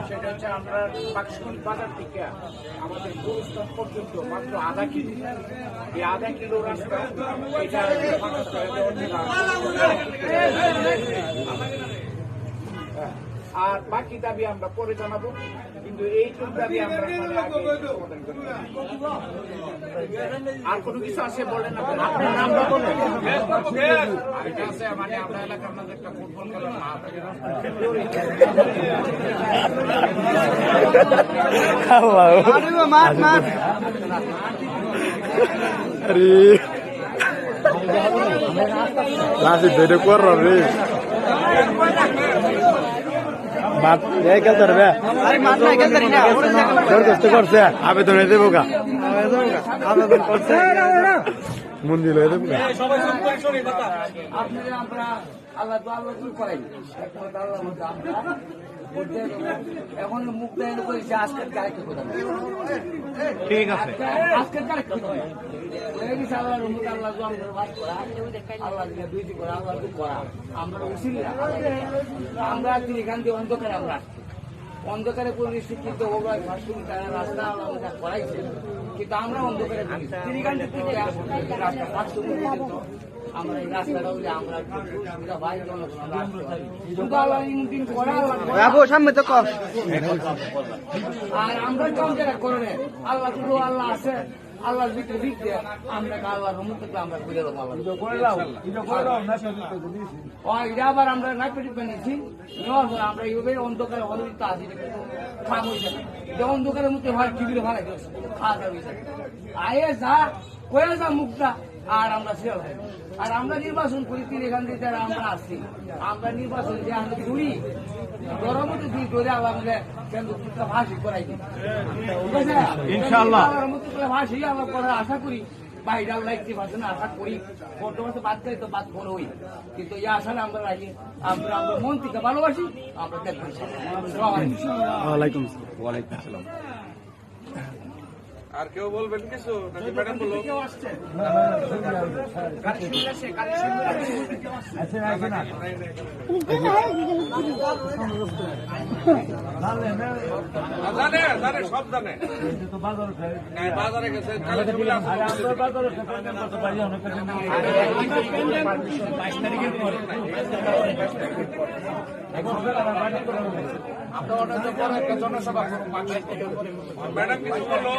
সেটা হচ্ছে আমরা পাকিস্তান বাজার থেকে আমাদের গুরুস্থান পর্যন্ত মাত্র আধা কিলো। এই আধা কিলো রাস্তা এটা আর বাকি দাবি আমরা পরে জানাবো, কিন্তু এইটুকু দাবি আমরা সমাধান করি। আর কোনো কিছু আছে বলেন, আপনার নামটা বলেন। এটা আছে মানে আমরা এলাকার আমাদের একটা ফুটবল খেলার মাঠ লাসি ধরে কর রে খেলতে হবে দরখাস্ত করছে আবেদন দেবো গা আবেদন করছে মন্দির হয়ে দেবো আমরা আল্লাহ আল্লাহ করাই এখন মুখ দেয় করেছে আজকের কারেক্ট কথা ঠিক আছে আজকের কারেক্ট কথা আমরা এখান থেকে অন্ধকারে আমরা অন্ধকারে পরিস্থিত রাস্তা করাইছে, কিন্তু আমরা অন্ধকারে আমরা এই রাস্তাটা হলে আমরা সামনে তো আর আমরা কম জায়গা করে আল্লাহ শুধু আল্লাহ আছে, আল্লাহর ভিতরে দিক আমরা আল্লাহর রহমত থেকে আমরা করে দেবো। এটা আবার আমরা নাইপেটি নিয়েছি, নেওয়ার পর আমরা এইভাবে অন্ধকারে অনিত আছি, খাম হয়েছে এটা অন্ধকারের মধ্যে হয় টিভির ভালো খাওয়া দাওয়া হয়েছে আয়ে যা কয়ে যা মুখটা আর আমরা শেয়ার হয়। আর আমরা নির্বাচন করি এখান থেকে যারা আমরা আসছি, আমরা নির্বাচন যে আমরা করি গরমতে দুই করে আবার ভাষি করাই দিই ইনশাআল্লাহ ভাষি আমরা করার আশা করি। বাইরে আল্লাহ একটি ভাষা আশা করি, বর্তমানে বাদ করে তো বাদ বড় হই, কিন্তু এই আশাটা আমরা রাখি। আমরা আমরা মন থেকে ভালোবাসি, আমরা দেখবো। ওয়ালাইকুম আসসালাম। আর কেউ বলবেন কিছু নাকি ম্যাডাম বলো? জানে সব জানে, বাজারে গেছে জনসভা ম্যাডাম কিছু বলো।